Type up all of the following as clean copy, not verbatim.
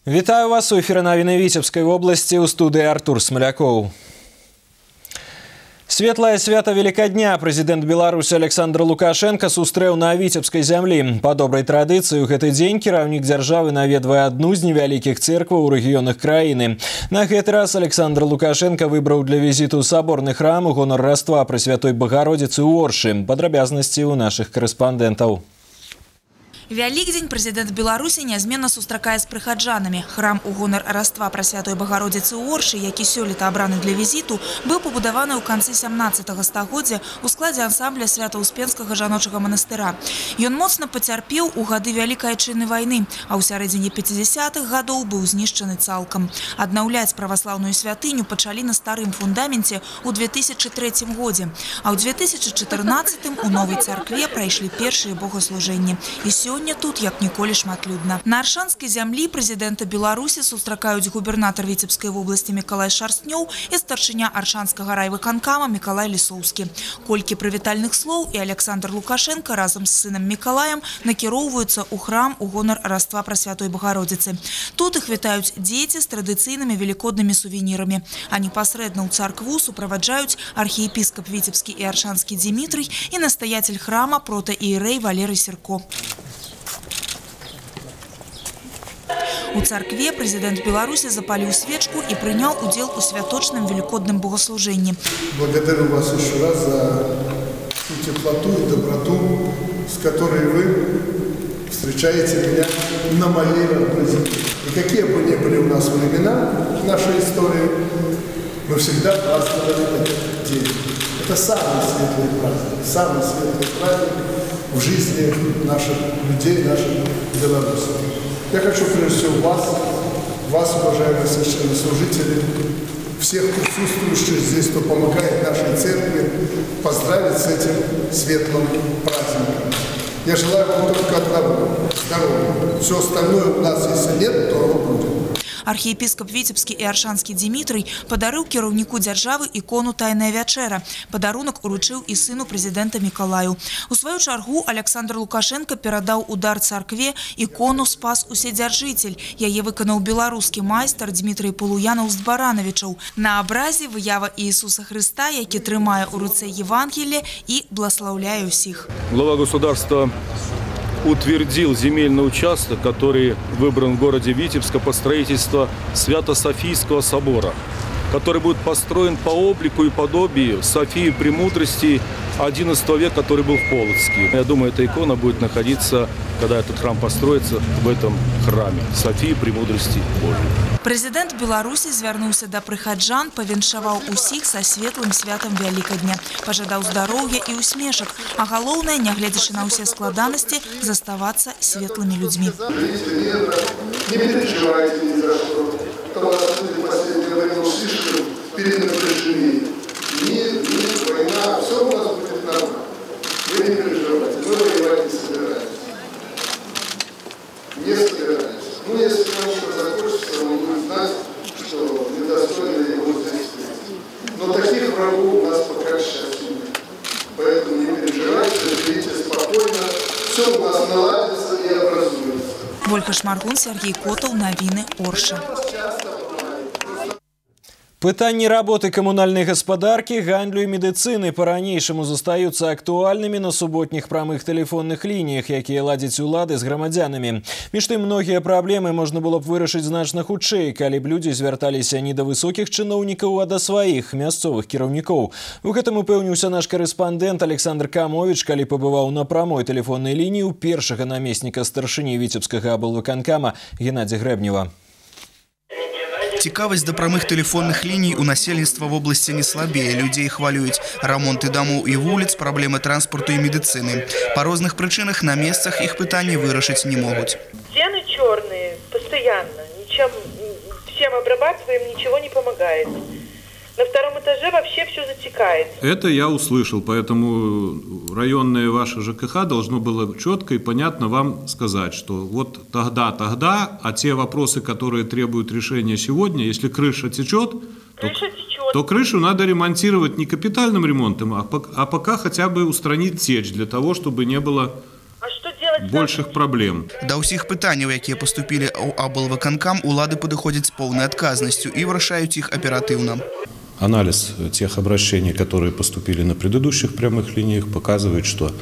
Вітаю вас у эфіры навіны Віцебскай вобласці, у студыі Артур Смоляков. Светлае свята Великодня прэзідэнт Беларусі Александр Лукашенко сустрэў на Віцебскай зямлі. Па добрай традыцыі ў гэты дзень кіраўнік дзяржавы наведвае адну з невялікіх церкваў у рэгіёнах краіны. На гэты раз Александр Лукашенко выбраў для візіту саборны храм у гонар Раства Пресвятой Богородицы ў Оршы. Падрабязнасці ў нашых корэспандэнтаў. Вялікдзень прэзідэнт Беларусі нязменна сустракае з прыхаджанамі. Храм у гонар Раства Пресвятой Богородицы ў Оршы, які сёлета абраны для візіту, быў пабудаваны ў канцы 17 стагоддзя ў складзе ансамбля Свята-Успенскага жаночага манастыра. Ён моцна пацярпеў у гады Вялікай Айчыннай вайны, а ў сярэдзіне 50-х гадоў быў знішчаны цалкам. Аднаўляць праваслаўную святыню пачалі на старым фундаменце ў 2003 годзе, а ў 2014 у новай царкве прайшлі першыя богаслужэнні. І сёння тут як ніколі шматлюдна. На аршанскай зямлі прэзідэнта Беларусі сустракаюць губернатар Віцебскай вобласці Мікалай Шарстнёў і старшыня аршанскага райвыканкама Мікалай Лісоўскі. Колькі прывітальных слоў, і Александр Лукашенко разам з сынам Мікалаем накіроўваюцца ў храм у гонар Раства Пресвятой Богородицы. Тут іх вітаюць дзеці з традыцыйнымі велікоднымі сувенірамі. А непасрэдна ў царкву суправаджаюць архіепіскап Віцебскі і аршанскі Дзімітрый і настаяцель храма протаіерэй Валерый Серко. У царкве прэзідэнт Беларусі запаліў свечку и принял удел у святочным великодным богослужении. Благодарю вас еще раз за ту теплоту и доброту, с которой вы встречаете меня на моей родной земле. И какие бы ни были у нас времена в нашей истории, мы всегда праздновали этот день. Это самый светлый праздник в жизни наших людей, наших белорусов. Я хочу прежде всего вас, уважаемые священнослужители, всех присутствующих здесь, кто помогает нашей церкви, поздравить с этим светлым праздником. Я желаю вам только одного – здоровья. Все остальное у нас, если нет, то оно будет. Архіепіскап Віцебскі і аршанскі Дзімітрый падарыў кіраўніку дзяржавы ікону «Тайная вячэра». Падарунак уручыў і сыну прэзідэнта Мікалаю. У сваю чаргу Александр Лукашенко перадаў у дар царкве ікону «Спас Уседзяржыцель». Яе выканаў беларускі майстар Дмітрый Полуянаў-Збаранавічаў. На абразе выява Иисуса Христа, які трымае ў руцэ Евангелие і бласлаўляе ўсіх. Глава государства утвердил земельный участок, который выбран в городе Витебска по строительству Свято-Софийского собора, который будет построен по облику и подобию Софии Премудрости XI века, который был в Полоцке. Я думаю, эта икона будет находиться, когда этот храм построится, в этом храме Софии Премудрости Божией. Прэзідэнт Беларусі звярнуўся да прыхаджан, павіншаваў усіх са светлым святам Вялікадня, пажадаў здароўя і усмешак, а галоўнае, нягледзячы на ўсе складанасці, заставацца светлымі людзьмі. Не переживайте ни за что, потому что люди в последнее время слишком перенапряжены. Мир, война, все у нас будет нормально. Вы не переживайте, мы воевать не собираемся. Не собираемся. Ну, если ничего закончится, мы будем знать, что недостойно его здесь встретить. Но таких врагов у нас пока сейчас нет. Поэтому не переживайте, живите спокойно. Все у нас наладится и образуется. Вольга Шмаргун, Сергей Котов, навіны Орша. Пытанні работы камунальнай гаспадаркі, гандлю і медыцыны па-ранейшаму застаюцца актуальнымі на суботніх прамых тэлефонных лініях, якія ладзяць улады з грамадзянамі. Між тым, многія праблемы можна было б вырашыць значна хутчэй, калі б людзі звярталіся не да высокіх чыноўнікаў, а да сваіх мясцовых кіраўнікоў. У гэтым упэўніўся наш корэспандэнт Александр Камович, калі пабываў на прамой тэлефоннай лініі ў першага намесніка старшыні Віцебскага аблвыканкама Геннадзя Грэбнева. Цікавасць да прамых тэлефонных ліній у насельніцтва вобласці не слабее. Людзей хвалююць рамонты дамоў і вуліц, праблемы транспорту і медыцыны. Па розных прычынах на месцах іх пытанні вырашыць не могуць. Стены черные, постоянно. Всем обрабатываем, ничего не помогает. На втором этаже вообще все затекает. Это я услышал, поэтому районное ваше ЖКХ должно было четко и понятно вам сказать, что вот тогда, а те вопросы, которые требуют решения сегодня, если крыша течет, то крышу надо ремонтировать не капитальным ремонтом, а пока хотя бы устранить течь, для того, чтобы не было больших проблем. Да ўсіх пытанняў, якія паступілі ў аблвыканкам, улады падыходзяць з поўнай адказнасцю і вырашаюць іх аператыўна. Анализ тех обращений, которые поступили на предыдущих прямых линиях, показывает, что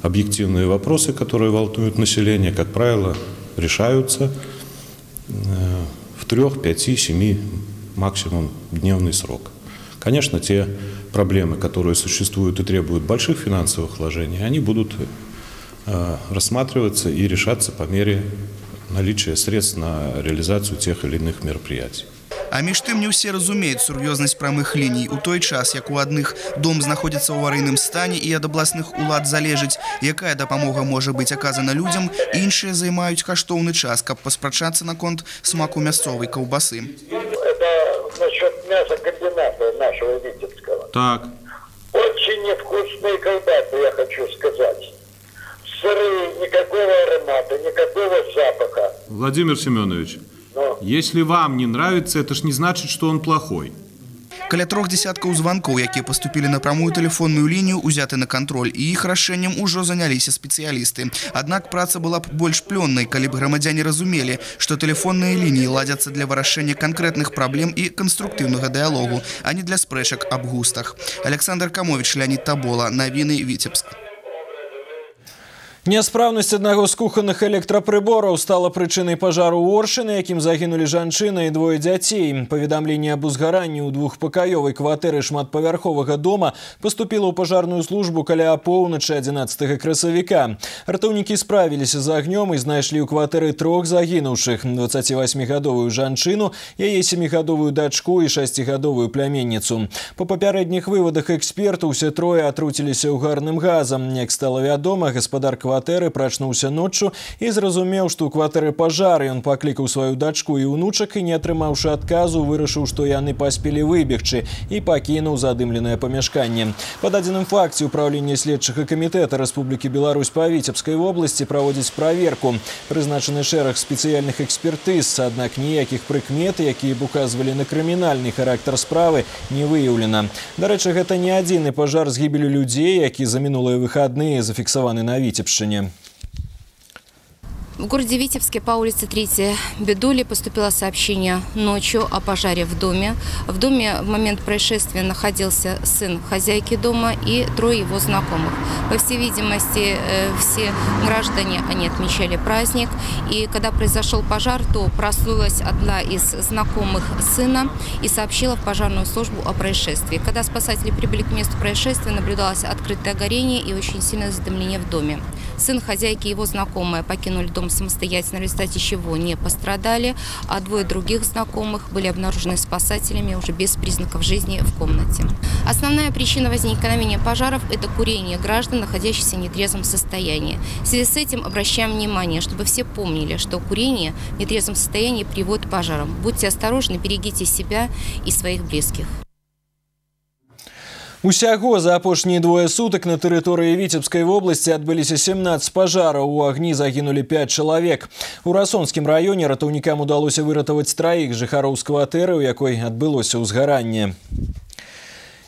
объективные вопросы, которые волнуют население, как правило, решаются в 3, 5, 7 максимум дневный срок. Конечно, те проблемы, которые существуют и требуют больших финансовых вложений, они будут рассматриваться и решаться по мере наличия средств на реализацию тех или иных мероприятий. А між тым не ўсе разумеюць сур'ёзнасць прамых ліній. У той час, як у адных дом знаходзіцца ў аварыйным стане і ад абласных улад залежыць, якая дапамога можа быць аказана людзям, іншыя займаюць каштоўны час, каб паспрачацца наконт смаку мясцовай каўбасы. Это насчет мясокомбината нашего Витебского. Так. Очень невкусные колбасы, я хочу сказать. Сырые, никакого аромата, никакого запаха. Владимир Семенович, если вам не нравится, это ж не значит, что он плохой. Каля 3 десяткаў званкоў, якія паступілі на прамую тэлефонную лінію, узяты на кантроль, і іх рашэннем ужо заняліся спецыялісты. Аднак праца была б больш плённай, калі б грамадзяне разумелі, што тэлефонныя лініі ладзяцца для вырашэння канкрэтных праблем і канструктыўнага дыялогу, а не для спрэчак аб густах. Александр Камович, Леонид Табола, Навіны, Витебск. Няспраўнасць аднаго з кухонных электрапрыбораў стала прычынай пажару ў Оршы, якім загінулі жанчына і 2 дзяцей. Паведамленне аб узгаранні ў двухпакаёвай кватэры шматпавярховага дома паступіла ў пажарную службу каля апоўначы 11 красавіка. Ратаўнікі справіліся з агнём і знайшлі ў кватэры 3 загінуўшых: 28-гадовую жанчыну, яе 7-гадовую дачку і 6-гадовую пляменніцу. Па папярэдніх вывадах экспертаў усе трое атруціліся угарным газам. Як стала вядома, гаспадар кватэры прачнуўся ноччу і зразумеў, што ў кватэры пажар. Ён паклікаў сваю дачку і ўнучак і, не атрымаўшы адказу, вырашыў, што яны паспелі выбегчы, і пакінуў задымленае памяшканне. Па дадзеным факце ўпраўленне следчага камітэта Рэспублікі Беларусь па Віцебскай вобласці праводзіць праверку. Прызначаны шэраг спецыяльных экспертыз, аднак ніякіх прыкмет, якія б указвалі на крымінальны характар справы, не выяўлена. Дарэчы, гэта не адзіны пажар з гібелю людзей, які за минулыя выхадныя зафіксаваны на Витебщине. В городе Витебске по улице 3 Бедули поступило сообщение ночью о пожаре в доме. В доме в момент происшествия находился сын хозяйки дома и 3 его знакомых. По всей видимости, все граждане, они отмечали праздник. И когда произошел пожар, то проснулась одна из знакомых сына и сообщила в пожарную службу о происшествии. Когда спасатели прибыли к месту происшествия, наблюдалось открытое горение и очень сильное задымление в доме. Сын хозяйки и его знакомые покинули дом самостоятельно, в результате чего не пострадали, а 2 других знакомых были обнаружены спасателями уже без признаков жизни в комнате. Основная причина возникновения пожаров – это курение граждан, находящихся в нетрезвом состоянии. В связи с этим обращаем внимание, чтобы все помнили, что курение в нетрезвом состоянии приводит к пожарам. Будьте осторожны, берегите себя и своих близких. Усяго за апошнія 2 сутак на тэрыторыі Віцебскай вобласці адбыліся 17 пажараў, у агні загінулі 5 чалавек. У Расонскім раёне ратаўнікам удалося выратаваць 3 жыхароў з кватэры, у якой адбылося ўзгаранне.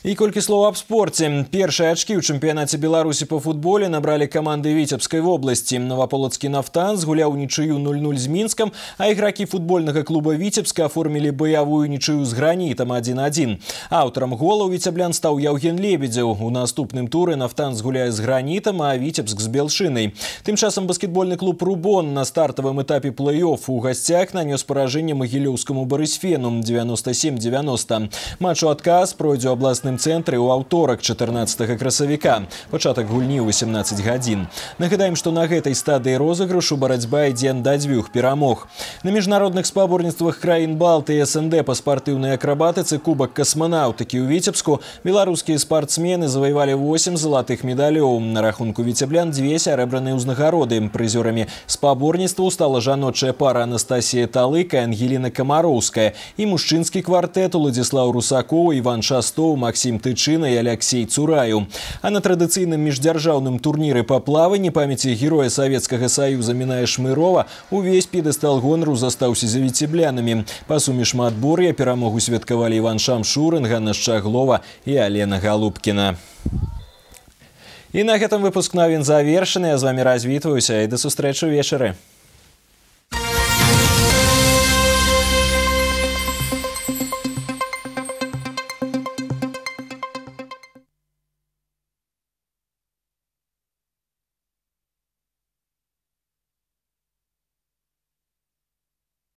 І колькі слоў аб спорце. Першыя ачкі ў чэмпіянаце Беларусі па футболе набралі каманды Віцебскай вобласці. Новаполацкі «Нафтанс» гуляў нічыю 0-0 з Мінскам, а ігракі футбольнага клуба Віцебска аформілі баявую нічыю з Гранітам 1-1. Аўтарам голаў віцеблян стаў Яўген Лебедзеў. У наступным туры «Нафтанс» гуляе з Гранітам, а Віцебск з Белшынай. Тым часам баскетбольны клуб «Рубон» на стартавым этапе плэй-офф у гасцях нанёс паражэнне магілёўскаму «Барысфену» 97-90. Матч у адказ пройдзе ў абласным цэнтры ў аўторак 14 красавіка. Пачатак гульні ў 18 гадзін. Нагадаем, што на гэтай стадыі розыгрышу барацьба ідзе да 2 перамог. На міжнародных спаборніцтвах краін Балты і СНД па спартыўнай акрабатыцы Кубак касманаўтыкі ў Віцебску беларускія спартсмены заваявалі 8 залатых медалёў. На рахунку віцеблян 2 сярэбраныя ўзнагароды. Прызёрамі спаборніцтваў стала жаночая пара Анастасія Талыка, Ангеліна Камароўская і мужчынскі квартэт Уладзіслаў Русакоў, Іван Шастоў, Максим Тычына і Алексей Цураю. А на традыцыйным міждзяржаўным турніры па плаванні памяці героя Савецкага Саюза Міная Шмырова увесь п'едэстал гонару застаўся за віцеблянамі. Па суме шматбор'я перамогу святкавалі Іван Шамшурын, Ганна Шчаглова і Алена Галубкіна. І на гэтым выпуск навін завершаны. Я з вами развітваюся і да сустрэчы ўвечары.